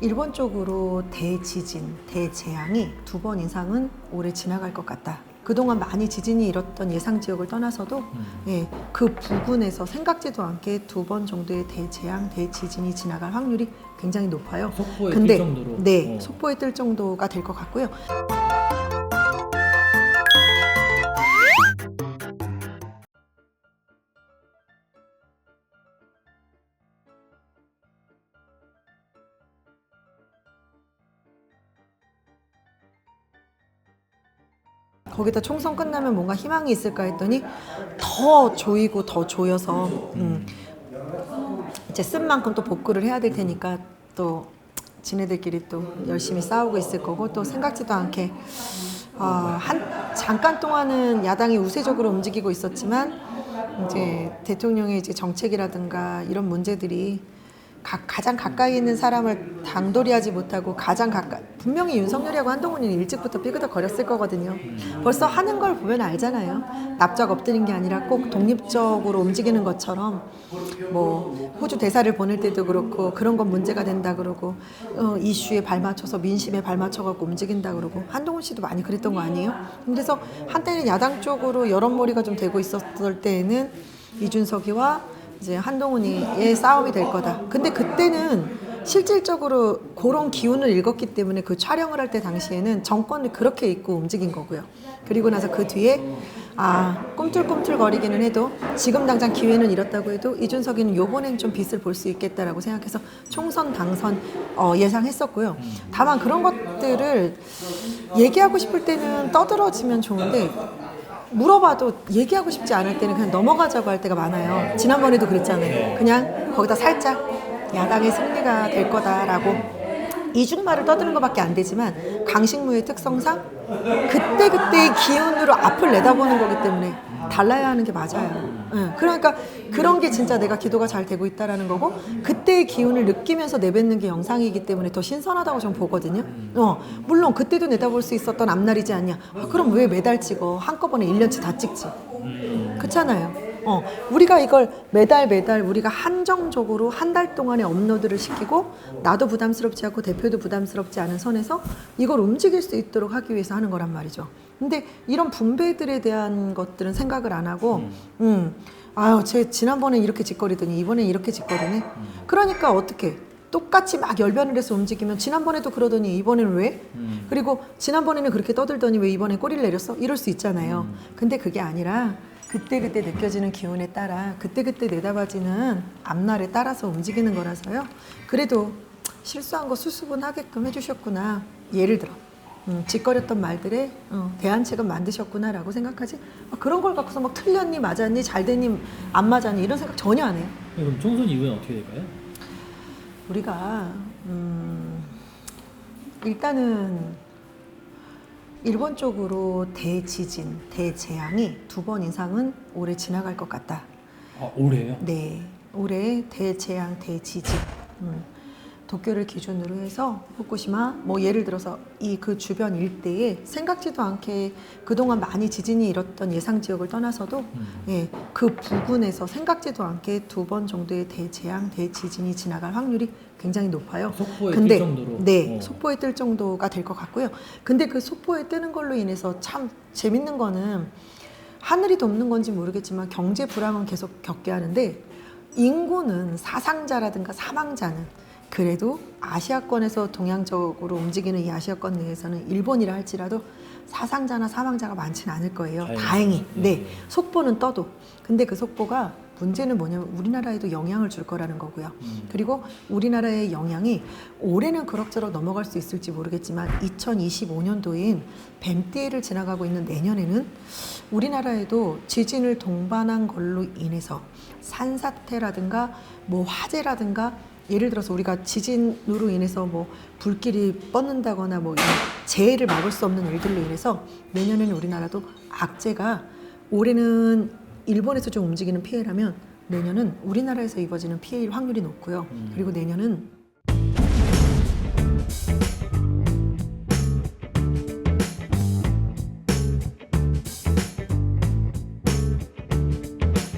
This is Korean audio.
일본 쪽으로 대지진, 대재앙이 2번 이상은 올해 지나갈 것 같다. 그동안 많이 지진이 일었던 예상 지역을 떠나서도 예, 그 부근에서 생각지도 않게 2번 정도의 대재앙, 대지진이 지나갈 확률이 굉장히 높아요. 속보에 근데 뜰 정도로. 네, 속보에 뜰 정도가 될 것 같고요. 거기다 총선 끝나면 뭔가 희망이 있을까 했더니 더 조이고 더 조여서 이제 쓴 만큼 또 복구를 해야 될 테니까 또 지네들끼리 또 열심히 싸우고 있을 거고, 또 생각지도 않게 잠깐 동안은 야당이 우세적으로 움직이고 있었지만 이제 대통령의 이제 정책이라든가 이런 문제들이 가장 가까이 있는 사람을 당돌이하지 못하고 분명히 윤석열이하고 한동훈이 일찍부터 삐그덕거렸을 거거든요. 벌써 하는 걸 보면 알잖아요. 납작 엎드린 게 아니라 꼭 독립적으로 움직이는 것처럼, 뭐 호주 대사를 보낼 때도 그렇고 그런 건 문제가 된다 그러고 이슈에 발맞춰서 민심에 발맞춰갖고 움직인다 그러고, 한동훈 씨도 많이 그랬던 거 아니에요? 그래서 한때는 야당 쪽으로 여론몰이가 좀 되고 있었을 때에는 이준석이와 이제 한동훈이의 싸움이 될 거다. 근데 그때는 실질적으로 그런 기운을 읽었기 때문에 그 촬영을 할 때 당시에는 정권을 그렇게 잊고 움직인 거고요. 그리고 나서 그 뒤에 꿈틀꿈틀거리기는 해도 지금 당장 기회는 잃었다고 해도 이준석이는 요번엔 좀 빛을 볼 수 있겠다라고 생각해서 총선 당선 예상했었고요. 다만 그런 것들을 얘기하고 싶을 때는 떠들어지면 좋은데 물어봐도 얘기하고 싶지 않을 때는 그냥 넘어가자고 할 때가 많아요. 지난번에도 그랬잖아요. 그냥 거기다 살짝 야당의 승리가 될 거다라고 이중말을 떠드는 것밖에 안 되지만, 강식무의 특성상 그때그때의 기운으로 앞을 내다보는 거기 때문에 달라야 하는 게 맞아요. 그러니까 그런 게 진짜 내가 기도가 잘 되고 있다라는 거고, 그때의 기운을 느끼면서 내뱉는 게 영상이기 때문에 더 신선하다고 저는 보거든요. 물론 그때도 내다볼 수 있었던 앞날이지 않냐. 그럼 왜 매달 찍어? 한꺼번에 1년치 다 찍지. 그렇잖아요. 우리가 이걸 매달 우리가 한정적으로 한 달 동안에 업로드를 시키고, 나도 부담스럽지 않고 대표도 부담스럽지 않은 선에서 이걸 움직일 수 있도록 하기 위해서 하는 거란 말이죠. 근데 이런 분배들에 대한 것들은 생각을 안 하고 쟤 지난번에 이렇게 짓거리더니 이번엔 이렇게 짓거리네. 그러니까 어떻게 똑같이 막 열변을 해서 움직이면 지난번에도 그러더니 이번에는 왜? 그리고 지난번에는 그렇게 떠들더니 왜 이번에 꼬리를 내렸어? 이럴 수 있잖아요. 근데 그게 아니라 그때그때 느껴지는 기운에 따라 그때그때 내다봐지는 앞날에 따라서 움직이는 거라서요. 그래도 실수한 거 수습은 하게끔 해주셨구나. 예를 들어 짓거렸던 말들에 대안책은 만드셨구나라고 생각하지, 그런 걸 갖고서 막 틀렸니 맞았니 잘됐니 안 맞았니 이런 생각 전혀 안 해요. 그럼 총선 이후에는 어떻게 될까요? 우리가 일단은 일본 쪽으로 대지진, 대재앙이 2번 이상은 올해 지나갈 것 같다. 올해요? 네, 올해 대재앙, 대지진. 도쿄를 기준으로 해서 후쿠시마, 뭐 예를 들어서 그 주변 일대에 생각지도 않게 그동안 많이 지진이 일었던 예상 지역을 떠나서도 예, 그 부근에서 생각지도 않게 2번 정도의 대재앙, 대지진이 지나갈 확률이 굉장히 높아요. 속보에 뜰 정도로. 네, 속보에 뜰 정도가 될 것 같고요. 근데 그 속보에 뜨는 걸로 인해서 참 재밌는 거는, 하늘이 돕는 건지 모르겠지만 경제 불황은 계속 겪게 하는데, 인구는 사상자라든가 사망자는 그래도 아시아권에서 동양적으로 움직이는 이 아시아권 내에서는 일본이라 할지라도 사상자나 사망자가 많지는 않을 거예요. 다행히. 네. 속보는 떠도. 근데 그 속보가 문제는 뭐냐면 우리나라에도 영향을 줄 거라는 거고요. 그리고 우리나라의 영향이 올해는 그럭저럭 넘어갈 수 있을지 모르겠지만 2025년도인 뱀띠를 지나가고 있는 내년에는 우리나라에도 지진을 동반한 걸로 인해서 산사태라든가 뭐 화재라든가, 예를 들어서 우리가 지진으로 인해서 뭐 불길이 뻗는다거나 뭐 이런 재해를 막을 수 없는 일들로 인해서 내년에는 우리나라도 악재가, 올해는 일본에서 좀 움직이는 피해라면 내년은 우리나라에서 입어지는 피해일 확률이 높고요. 그리고 내년은